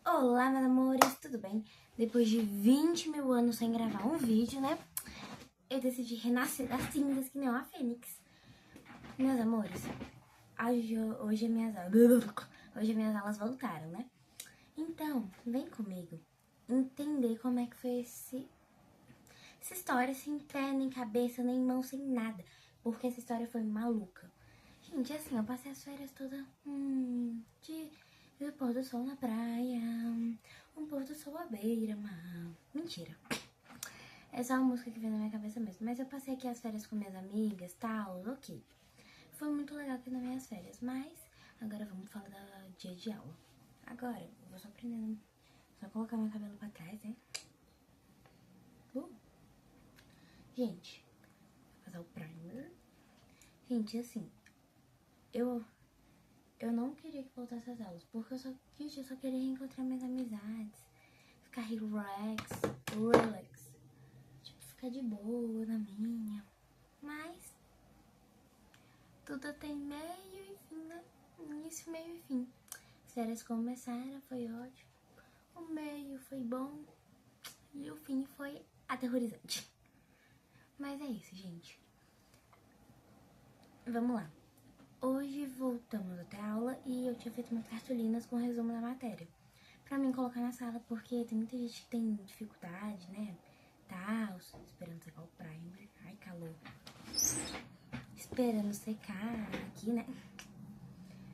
Olá, meus amores, tudo bem? Depois de 20 mil anos sem gravar um vídeo, né? Eu decidi renascer das cinzas que nem uma fênix. Meus amores, hoje as minhas aulas voltaram, né? Então, vem comigo entender como é que foi essa história sem pé, nem cabeça, nem mão, sem nada. Porque essa história foi maluca. Gente, assim, eu passei as férias todas de pôr do sol na praia, um pôr do sol à beira-mar. Mentira. É só uma música que vem na minha cabeça mesmo. Mas eu passei aqui as férias com minhas amigas, tal, ok. Foi muito legal aqui nas minhas férias, mas agora vamos falar do dia de aula. Agora, eu vou só aprendendo, só colocar meu cabelo pra trás, né? Gente, vou passar o primer. Gente, assim, eu não queria que voltasse as aulas, porque eu só queria reencontrar minhas amizades, ficar relax, tipo, ficar de boa na minha. Mas tudo tem meio e fim, né? Início, meio e fim. As férias começaram, foi ótimo. O meio foi bom e o fim foi aterrorizante. Mas é isso, gente. Vamos lá. Hoje voltamos até a aula e eu tinha feito umas cartolinas com resumo da matéria pra mim colocar na sala, porque tem muita gente que tem dificuldade, né? Tal, esperando secar o primer. Ai, calor. Esperando secar aqui, né?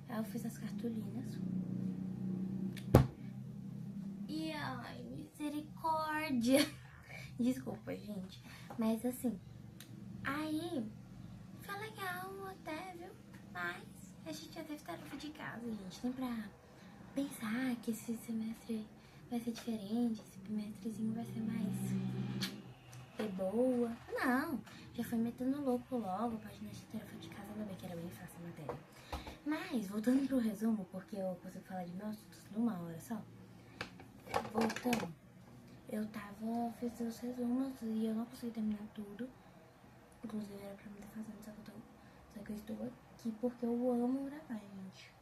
Aí eu fiz as cartolinas. E ai, misericórdia. Desculpa, gente. Mas assim, aí foi legal até, viu? Mas a gente já teve tarefa de casa, gente. Nem pra pensar que esse semestre vai ser diferente, esse bimestrezinho vai ser mais boa. Não, já foi metendo louco logo, página de tarefa de casa, ainda bem que era bem fácil a matéria. Mas, voltando pro resumo, porque eu consigo falar de meus assuntos numa hora só. Voltando, fiz os resumos e eu não consegui terminar tudo. Inclusive era pra mim estar fazendo, só que eu estou aqui porque eu amo gravar, gente.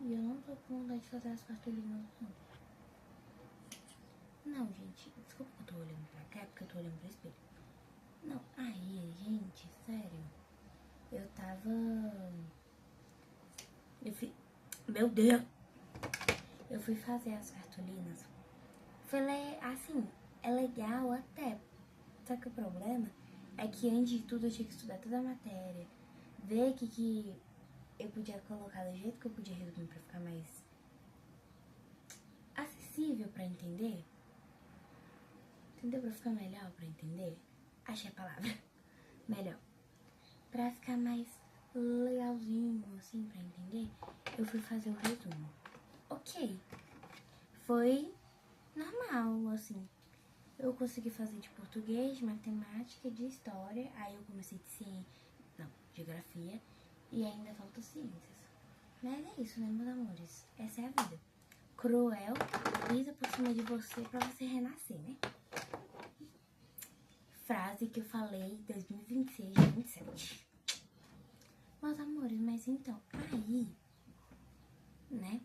E eu não tô com vontade de fazer as cartolinas, não. Não, gente, desculpa que eu tô olhando pra cá, porque eu tô olhando pro espelho. Não, aí, gente, sério. Meu Deus! Eu fui fazer as cartolinas. Assim, é legal até. Só que o problema é que antes de tudo eu tinha que estudar toda a matéria. Ver que eu podia colocar do jeito que eu podia resumir pra ficar mais acessível pra entender. Entendeu? Pra ficar melhor pra entender. Achei a palavra. Melhor. Pra ficar mais legalzinho, assim, pra entender, eu fui fazer o resumo. Ok. Foi normal, assim. Eu consegui fazer de português, de matemática, de história. Aí eu comecei de geografia. E ainda falta ciências. Mas é isso, né, meus amores? Essa é a vida. Cruel, pisa por cima de você pra você renascer, né? Frase que eu falei em 2026, 2027. Meus amores, mas então, aí, né?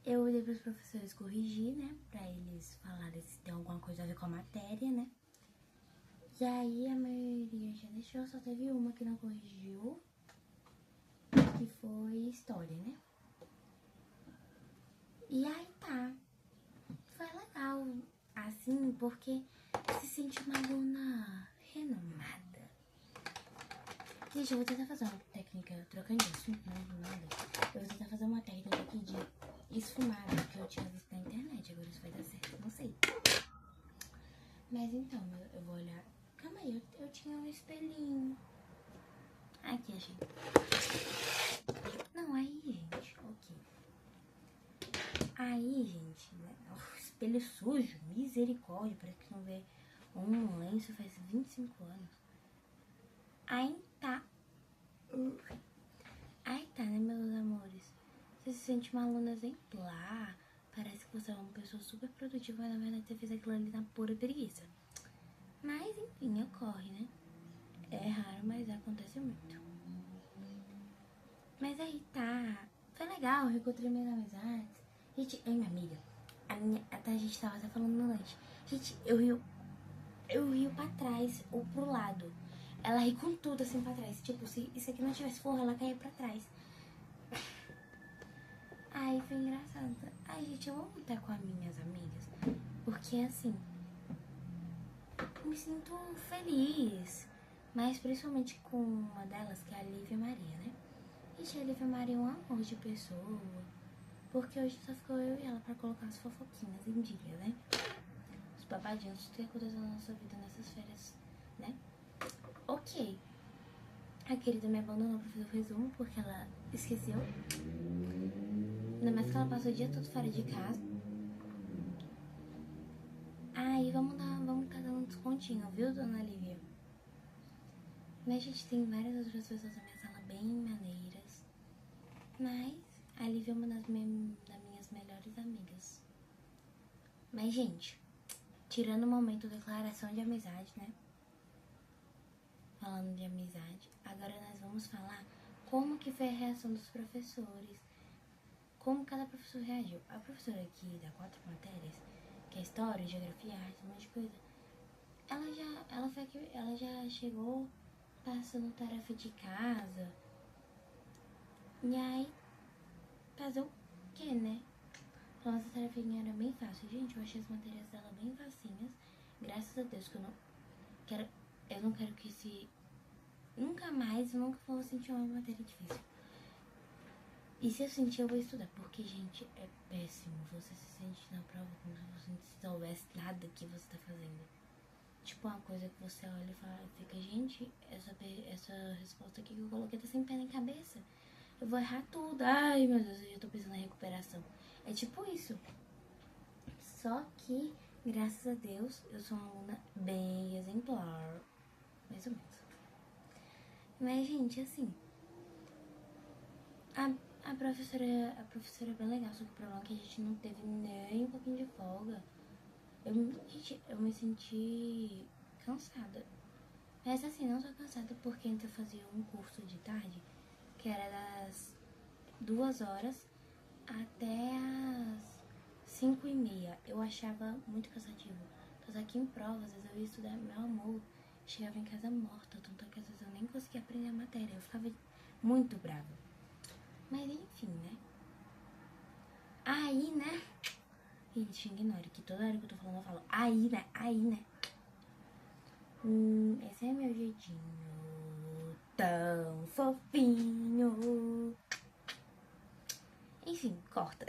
Eu olhei pros professores corrigir, né? Pra eles falarem se tem alguma coisa a ver com a matéria, né? E aí a maioria já deixou, só teve uma que não corrigiu, que foi história, né? E aí tá. Foi legal, assim, porque se sente uma aluna renomada. Gente, eu vou tentar fazer uma técnica, trocando de assunto, não do nada. Eu vou tentar fazer uma técnica aqui de esfumada, que eu tinha visto na internet. Agora isso vai dar certo, não sei. Mas então, eu vou olhar. Calma aí, eu tinha um espelhinho. Aqui, achei. Não, aí, gente, ok. Aí, gente, né? Espelho sujo, misericórdia, parece que não vê um lenço faz 25 anos. Aí tá, né, meus amores? Você se sente uma aluna exemplar, parece que você é uma pessoa super produtiva, mas na verdade você fez aquilo ali na pura preguiça. Mas enfim, ocorre, né? É raro, mas acontece muito. Mas aí tá, foi legal, reencontrei minhas amizades. Gente, minha amiga, Até a gente tava até falando no lanche. Gente, eu rio pra trás ou pro lado. Ela ri com tudo assim pra trás. Tipo, se isso aqui não tivesse forro, ela caía pra trás. Ai, foi engraçado. Ai, gente, eu amo estar com as minhas amigas. Porque assim, eu me sinto feliz. Mas principalmente com uma delas, que é a Lívia Maria, né? Gente, a Lívia Maria é um amor de pessoa. Porque hoje só ficou eu e ela pra colocar as fofoquinhas em dia, né? Os babadinhos, tudo que aconteceu na nossa vida nessas férias, né? Ok. A querida me abandonou pra fazer o resumo porque ela esqueceu. Ainda mais que ela passou o dia todo fora de casa. Aí vamos tá dando um descontinho, viu, dona Lívia? Mas a gente tem várias outras pessoas na minha sala bem maneiras. Mas a Lívia é uma das minhas melhores amigas. Mas, gente, tirando o momento declaração de amizade, né? Falando de amizade, agora nós vamos falar como que foi a reação dos professores. Como cada professor reagiu. A professora aqui dá 4 matérias, que é história, geografia, arte, um monte de coisa. Ela já chegou passando tarefa de casa. E aí, fazer o quê, né? A nossa tarefinha era bem fácil. Gente, eu achei as matérias dela bem facinhas. Graças a Deus que eu não quero que eu nunca vou sentir uma matéria difícil. E se eu sentir, eu vou estudar. Porque, gente, é péssimo você se sentir na prova como se você não soubesse nada que você tá fazendo. Tipo, uma coisa que você olha e fala, fica, gente, essa resposta aqui que eu coloquei tá sem pé nem cabeça. Eu vou errar tudo. Ai, meu Deus, eu já tô pensando na recuperação. É tipo isso. Só que, graças a Deus, eu sou uma aluna bem exemplar. Mais ou menos. Mas, gente, assim, a professora é bem legal, só que o problema é que a gente não teve nem um pouquinho de folga. Gente, eu me senti cansada. Mas assim, não só cansada porque eu fazia um curso de tarde, que era das 2 horas até as 5h30. Eu achava muito cansativo. Então aqui em prova, às vezes eu ia estudar, meu amor, chegava em casa morta, tanto que às vezes eu nem conseguia aprender a matéria. Eu ficava muito brava. Mas enfim, né? Aí, né? Gente, ignore que toda hora que eu tô falando eu falo aí, né? Aí, né? Esse é meu jeitinho tão fofinho. Enfim, corta.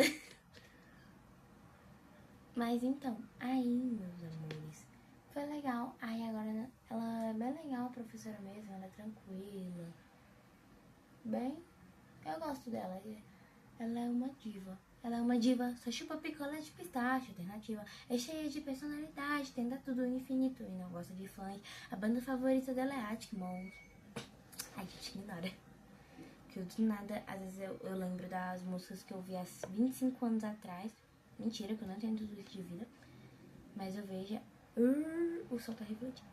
Mas então, aí, meus amores, foi legal. Aí agora ela é bem legal, a professora mesmo, ela é tranquila. Bem, eu gosto dela. Ela é uma diva. Ela é uma diva, só chupa picolé de pistache, alternativa. É cheia de personalidade, tenta tudo infinito e não gosta de funk. A banda favorita dela é Arctic Monkeys. Ai, gente, ignora. Que eu do nada, às vezes eu lembro das músicas que eu vi há 25 anos atrás. Mentira, que eu não tenho tudo isso de vida. Mas eu vejo. O sol tá refletindo.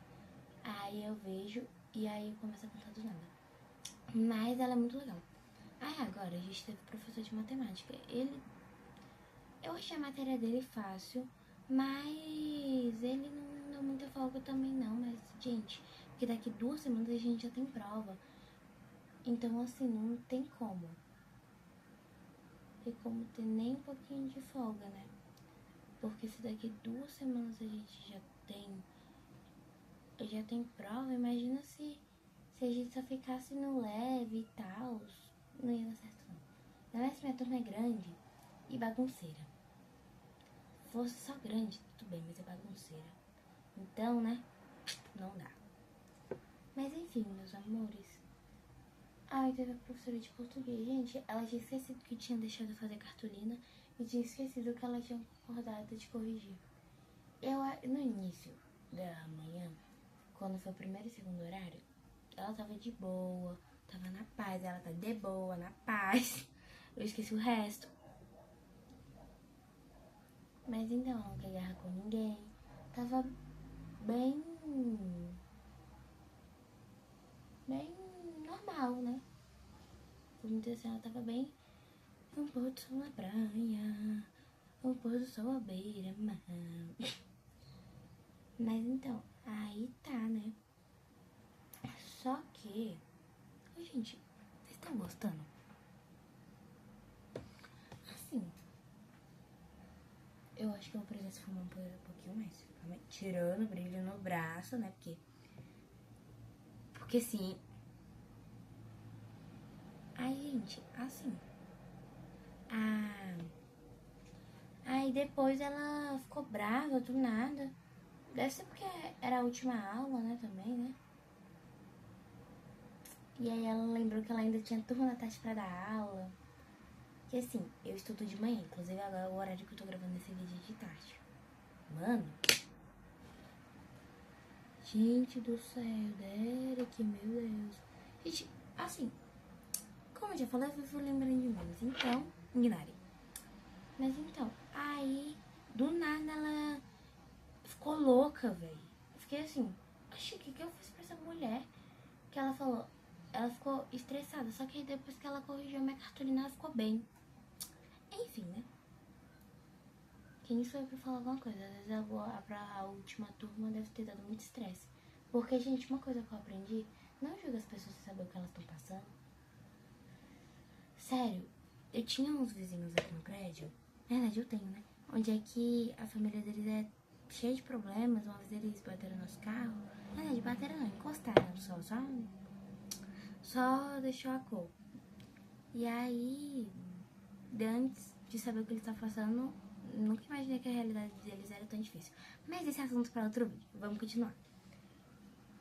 Aí eu vejo e aí eu começo a cantar do nada. Mas ela é muito legal. Aí agora a gente teve professor de matemática. Eu achei a matéria dele fácil, mas ele não deu muita folga também não. Mas, gente, porque daqui 2 semanas a gente já tem prova. Então, assim, não tem como. Tem como ter nem um pouquinho de folga, né? Porque se daqui 2 semanas a gente já tem prova, imagina se a gente só ficasse no leve e tal, não ia dar certo não. Ainda mais se minha turma é grande e bagunceira. Se fosse só grande, tudo bem, mas é bagunceira. Então, né, não dá. Mas enfim, meus amores. Ai, teve a professora de português. Gente, ela tinha esquecido que tinha deixado de fazer cartolina e tinha esquecido que ela tinha concordado de corrigir. No início da manhã, quando foi o primeiro e segundo horário, ela tava de boa, tava na paz, ela tá de boa, na paz. Eu esqueci o resto. Mas então, ela não quer guerra com ninguém. Tava bem normal, né? Vamos dizer assim, ela tava bem no pôr do sol na praia. o pôr do sol à beira-mar. Mas então, aí tá, né? Só que... Ô, gente, vocês estão gostando? Assim, eu acho que eu vou precisar esfumar um pouquinho mais. Tirando o brilho no braço, né? Porque sim. Ai, gente, assim. Aí depois ela ficou brava do nada. Deve ser porque era a última aula, né, também, né? E aí ela lembrou que ela ainda tinha turma da tarde pra dar aula. Que assim, eu estudo de manhã, inclusive agora é o horário que eu tô gravando esse vídeo de tarde. Mano. Gente do céu, Derek, meu Deus. Gente, assim, como eu já falei, eu fui lembrando de menos. Então, ignore. Mas então, aí, do nada ela ficou louca, velho. Fiquei assim, oxe, o que eu fiz pra essa mulher? Que ela falou, ela ficou estressada. Só que aí depois que ela corrigiu a minha cartolina, ela ficou bem. Enfim, né? Quem sou eu pra falar alguma coisa? Às vezes a última turma deve ter dado muito estresse. Porque, gente, uma coisa que eu aprendi, não julga as pessoas sem saber o que elas estão passando. Sério, eu tinha uns vizinhos aqui no prédio, na verdade eu tenho, né? Onde é que a família deles é cheia de problemas, uma vez eles bateram no nosso carro. Na verdade, bateram não, encostaram só deixou a cor. E aí, antes de saber o que eles estavam passando, nunca imaginei que a realidade deles era tão difícil. Mas esse é assunto para outro vídeo, vamos continuar.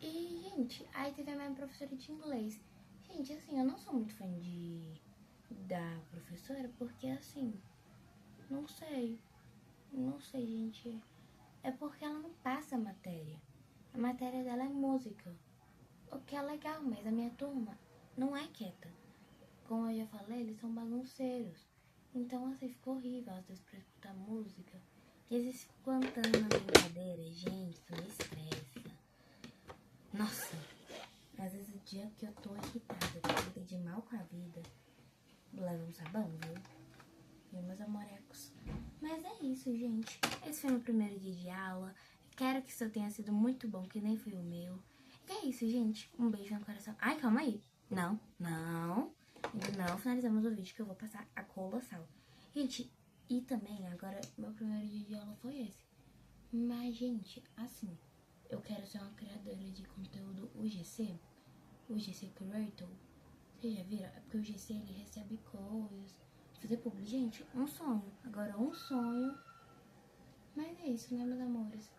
E, gente, aí teve a minha professora de inglês. Gente, assim, eu não sou muito fã da professora, porque, assim, não sei, gente. É porque ela não passa a matéria. A matéria dela é música. O que é legal, mas a minha turma não é quieta. Como eu já falei, eles são bagunceiros. Então, assim, ficou horrível às vezes pra escutar música. E eles ficam cantando na brincadeira. Gente, isso me estressa. Nossa, às vezes o dia que eu tô irritada, que eu tô de mal com a vida, leva um sabão, viu? E meus amorecos. Mas é isso, gente. Esse foi meu primeiro dia de aula. Quero que isso tenha sido muito bom, que nem foi o meu. E é isso, gente. Um beijo no coração. Ai, calma aí. Não. Ainda não finalizamos o vídeo, que eu vou passar a colossal. Gente, e também, agora, meu primeiro dia de aula foi esse. Mas, gente, assim, eu quero ser uma criadora de conteúdo UGC. UGC Creator. Vocês já viram? É porque o UGC, ele recebe coisas. Fazer publi, gente, um sonho. Agora, um sonho. Mas é isso, né, meus amores?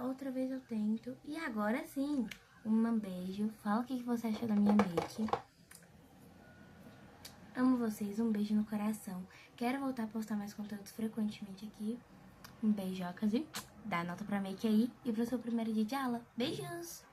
Outra vez eu tento. E agora sim, um beijo. Fala o que você achou da minha make. Amo vocês, um beijo no coração. Quero voltar a postar mais conteúdos frequentemente aqui. Um beijocas e dá nota pra make aí. E pro seu primeiro dia de aula. Beijos!